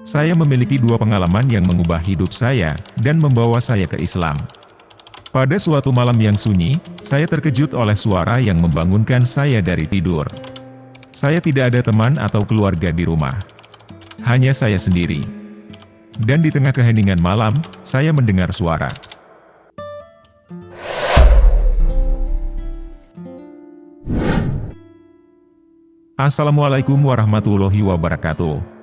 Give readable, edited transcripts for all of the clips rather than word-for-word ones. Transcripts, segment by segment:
Saya memiliki dua pengalaman yang mengubah hidup saya dan membawa saya ke Islam. Pada suatu malam yang sunyi, saya terkejut oleh suara yang membangunkan saya dari tidur. Saya tidak ada teman atau keluarga di rumah. Hanya saya sendiri. Dan di tengah keheningan malam, saya mendengar suara. Assalamualaikum warahmatullahi wabarakatuh.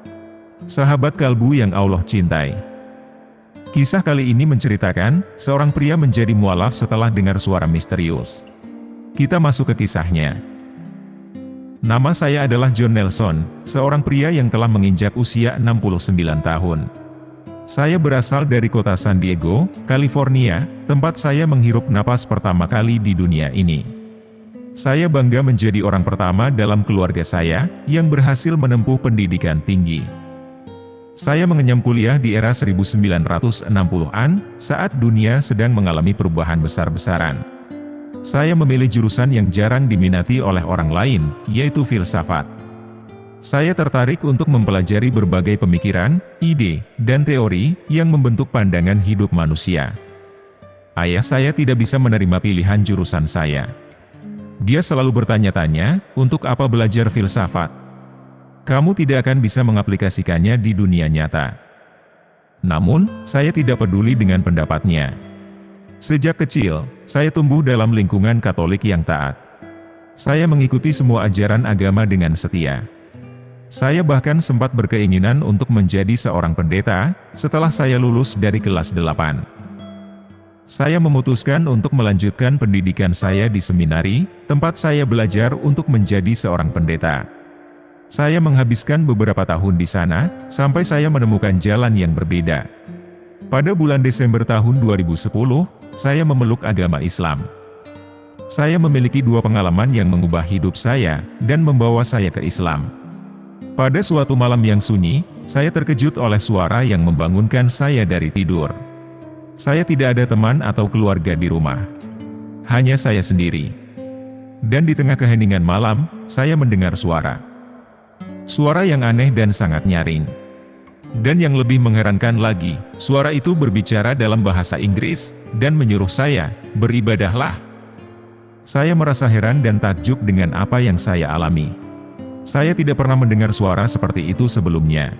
Sahabat kalbu yang Allah cintai. Kisah kali ini menceritakan, seorang pria menjadi mualaf setelah dengar suara misterius. Kita masuk ke kisahnya. Nama saya adalah John Nelson, seorang pria yang telah menginjak usia 69 tahun. Saya berasal dari kota San Diego, California, tempat saya menghirup napas pertama kali di dunia ini. Saya bangga menjadi orang pertama dalam keluarga saya yang berhasil menempuh pendidikan tinggi. Saya mengenyam kuliah di era 1960-an, saat dunia sedang mengalami perubahan besar-besaran. Saya memilih jurusan yang jarang diminati oleh orang lain, yaitu filsafat. Saya tertarik untuk mempelajari berbagai pemikiran, ide, dan teori yang membentuk pandangan hidup manusia. Ayah saya tidak bisa menerima pilihan jurusan saya. Dia selalu bertanya-tanya, untuk apa belajar filsafat? Kamu tidak akan bisa mengaplikasikannya di dunia nyata. Namun, saya tidak peduli dengan pendapatnya. Sejak kecil, saya tumbuh dalam lingkungan Katolik yang taat. Saya mengikuti semua ajaran agama dengan setia. Saya bahkan sempat berkeinginan untuk menjadi seorang pendeta, setelah saya lulus dari kelas 8. Saya memutuskan untuk melanjutkan pendidikan saya di seminari, tempat saya belajar untuk menjadi seorang pendeta. Saya menghabiskan beberapa tahun di sana, sampai saya menemukan jalan yang berbeda. Pada bulan Desember tahun 2010, saya memeluk agama Islam. Saya memiliki dua pengalaman yang mengubah hidup saya, dan membawa saya ke Islam. Pada suatu malam yang sunyi, saya terkejut oleh suara yang membangunkan saya dari tidur. Saya tidak ada teman atau keluarga di rumah. Hanya saya sendiri. Dan di tengah keheningan malam, saya mendengar suara. Suara yang aneh dan sangat nyaring. Dan yang lebih mengherankan lagi, suara itu berbicara dalam bahasa Inggris, dan menyuruh saya, beribadahlah. Saya merasa heran dan takjub dengan apa yang saya alami. Saya tidak pernah mendengar suara seperti itu sebelumnya.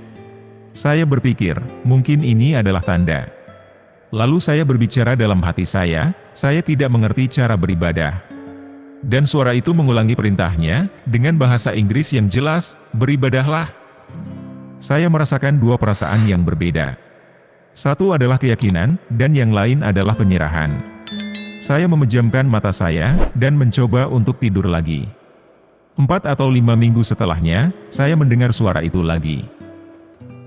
Saya berpikir, mungkin ini adalah tanda. Lalu saya berbicara dalam hati saya tidak mengerti cara beribadah. Dan suara itu mengulangi perintahnya, dengan bahasa Inggris yang jelas, beribadahlah. Saya merasakan dua perasaan yang berbeda. Satu adalah keyakinan, dan yang lain adalah penyerahan. Saya memejamkan mata saya, dan mencoba untuk tidur lagi. 4 atau 5 minggu setelahnya, saya mendengar suara itu lagi.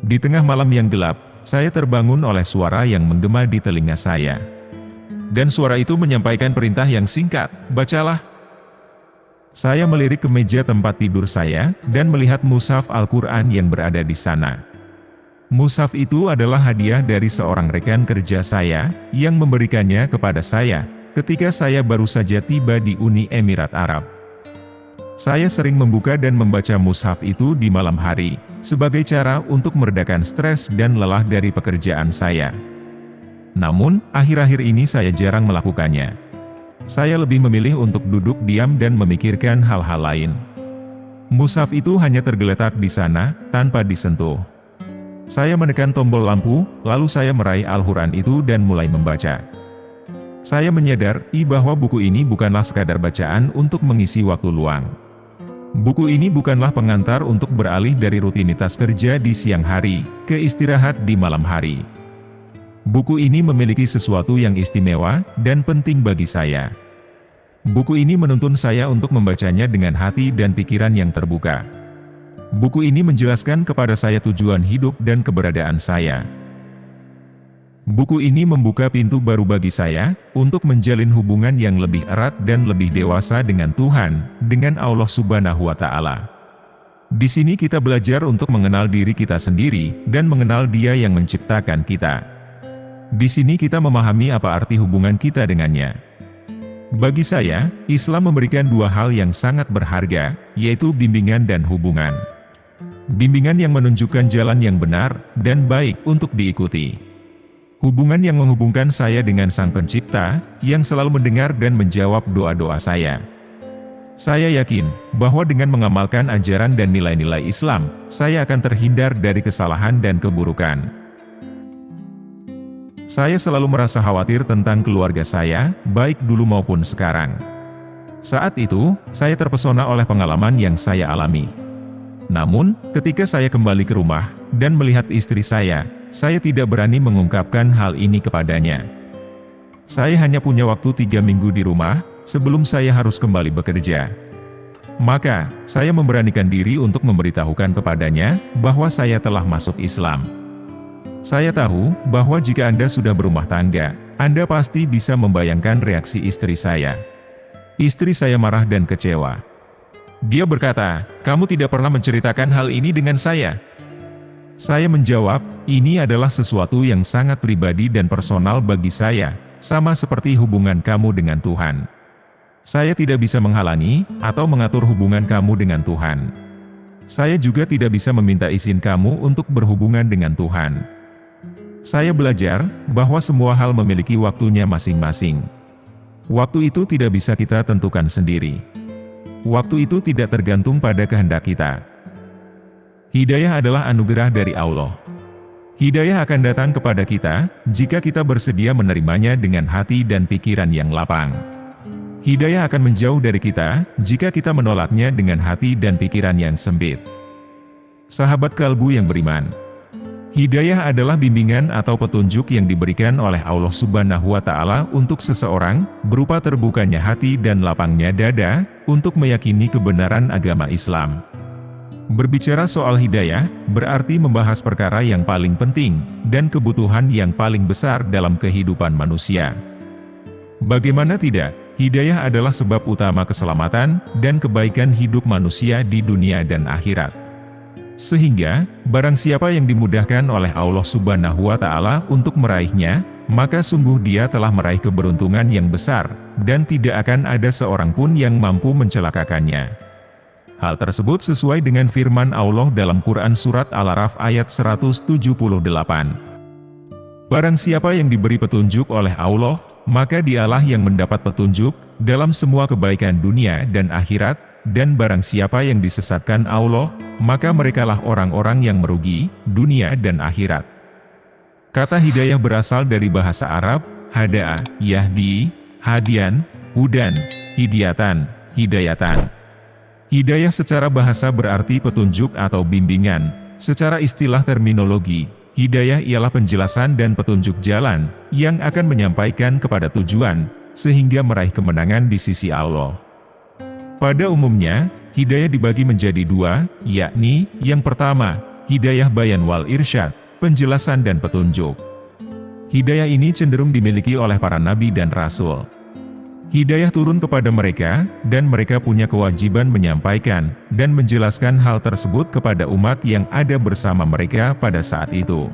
Di tengah malam yang gelap, saya terbangun oleh suara yang menggema di telinga saya. Dan suara itu menyampaikan perintah yang singkat, bacalah. Saya melirik ke meja tempat tidur saya, dan melihat mushaf Al-Quran yang berada di sana. Mushaf itu adalah hadiah dari seorang rekan kerja saya, yang memberikannya kepada saya, ketika saya baru saja tiba di Uni Emirat Arab. Saya sering membuka dan membaca mushaf itu di malam hari, sebagai cara untuk meredakan stres dan lelah dari pekerjaan saya. Namun, akhir-akhir ini saya jarang melakukannya. Saya lebih memilih untuk duduk diam dan memikirkan hal-hal lain. Mushaf itu hanya tergeletak di sana, tanpa disentuh. Saya menekan tombol lampu, lalu saya meraih Al-Quran itu dan mulai membaca. Saya menyadari bahwa buku ini bukanlah sekadar bacaan untuk mengisi waktu luang. Buku ini bukanlah pengantar untuk beralih dari rutinitas kerja di siang hari, ke istirahat di malam hari. Buku ini memiliki sesuatu yang istimewa, dan penting bagi saya. Buku ini menuntun saya untuk membacanya dengan hati dan pikiran yang terbuka. Buku ini menjelaskan kepada saya tujuan hidup dan keberadaan saya. Buku ini membuka pintu baru bagi saya, untuk menjalin hubungan yang lebih erat dan lebih dewasa dengan Tuhan, dengan Allah Subhanahu wa Ta'ala. Di sini kita belajar untuk mengenal diri kita sendiri, dan mengenal Dia yang menciptakan kita. Di sini kita memahami apa arti hubungan kita dengannya. Bagi saya, Islam memberikan dua hal yang sangat berharga, yaitu bimbingan dan hubungan. Bimbingan yang menunjukkan jalan yang benar dan baik untuk diikuti. Hubungan yang menghubungkan saya dengan Sang Pencipta, yang selalu mendengar dan menjawab doa-doa saya. Saya yakin bahwa dengan mengamalkan ajaran dan nilai-nilai Islam, saya akan terhindar dari kesalahan dan keburukan. Saya selalu merasa khawatir tentang keluarga saya, baik dulu maupun sekarang. Saat itu, saya terpesona oleh pengalaman yang saya alami. Namun, ketika saya kembali ke rumah dan melihat istri saya tidak berani mengungkapkan hal ini kepadanya. Saya hanya punya waktu 3 minggu di rumah, sebelum saya harus kembali bekerja. Maka, saya memberanikan diri untuk memberitahukan kepadanya bahwa saya telah masuk Islam. Saya tahu bahwa jika Anda sudah berumah tangga, Anda pasti bisa membayangkan reaksi istri saya. Istri saya marah dan kecewa. Dia berkata, "Kamu tidak pernah menceritakan hal ini dengan saya." Saya menjawab, "Ini adalah sesuatu yang sangat pribadi dan personal bagi saya, sama seperti hubungan kamu dengan Tuhan. Saya tidak bisa menghalangi atau mengatur hubungan kamu dengan Tuhan. Saya juga tidak bisa meminta izin kamu untuk berhubungan dengan Tuhan. Saya belajar bahwa semua hal memiliki waktunya masing-masing. Waktu itu tidak bisa kita tentukan sendiri. Waktu itu tidak tergantung pada kehendak kita. Hidayah adalah anugerah dari Allah. Hidayah akan datang kepada kita jika kita bersedia menerimanya dengan hati dan pikiran yang lapang. Hidayah akan menjauh dari kita jika kita menolaknya dengan hati dan pikiran yang sempit. Sahabat kalbu yang beriman, hidayah adalah bimbingan atau petunjuk yang diberikan oleh Allah Subhanahu wa Ta'ala untuk seseorang, berupa terbukanya hati dan lapangnya dada untuk meyakini kebenaran agama Islam. Berbicara soal hidayah berarti membahas perkara yang paling penting dan kebutuhan yang paling besar dalam kehidupan manusia. Bagaimana tidak? Hidayah adalah sebab utama keselamatan dan kebaikan hidup manusia di dunia dan akhirat. Sehingga, barang siapa yang dimudahkan oleh Allah Subhanahu wa Ta'ala untuk meraihnya, maka sungguh dia telah meraih keberuntungan yang besar, dan tidak akan ada seorang pun yang mampu mencelakakannya. Hal tersebut sesuai dengan firman Allah dalam Quran Surat Al-A'raf ayat 178. Barang siapa yang diberi petunjuk oleh Allah, maka dialah yang mendapat petunjuk dalam semua kebaikan dunia dan akhirat, dan barang siapa yang disesatkan Allah, maka merekalah orang-orang yang merugi, dunia dan akhirat. Kata hidayah berasal dari bahasa Arab, hada'a, yahdi, hadian, hudan, hidayatan, hidayatan. Hidayah secara bahasa berarti petunjuk atau bimbingan. Secara istilah terminologi, hidayah ialah penjelasan dan petunjuk jalan yang akan menyampaikan kepada tujuan, sehingga meraih kemenangan di sisi Allah. Pada umumnya, hidayah dibagi menjadi dua, yakni, yang pertama, hidayah bayan wal irsyad, penjelasan dan petunjuk. Hidayah ini cenderung dimiliki oleh para nabi dan rasul. Hidayah turun kepada mereka, dan mereka punya kewajiban menyampaikan dan menjelaskan hal tersebut kepada umat yang ada bersama mereka pada saat itu.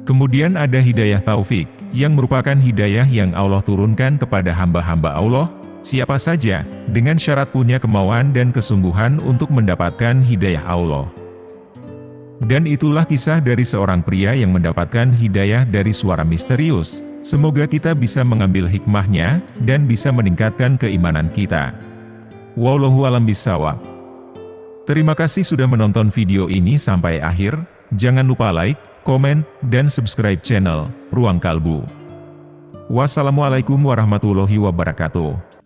Kemudian ada hidayah taufik, yang merupakan hidayah yang Allah turunkan kepada hamba-hamba Allah, siapa saja, dengan syarat punya kemauan dan kesungguhan untuk mendapatkan hidayah Allah. Dan itulah kisah dari seorang pria yang mendapatkan hidayah dari suara misterius. Semoga kita bisa mengambil hikmahnya, dan bisa meningkatkan keimanan kita. Wallahu a'lam bishawab. Terima kasih sudah menonton video ini sampai akhir. Jangan lupa like, komen, dan subscribe channel Ruang Kalbu. Wassalamualaikum warahmatullahi wabarakatuh.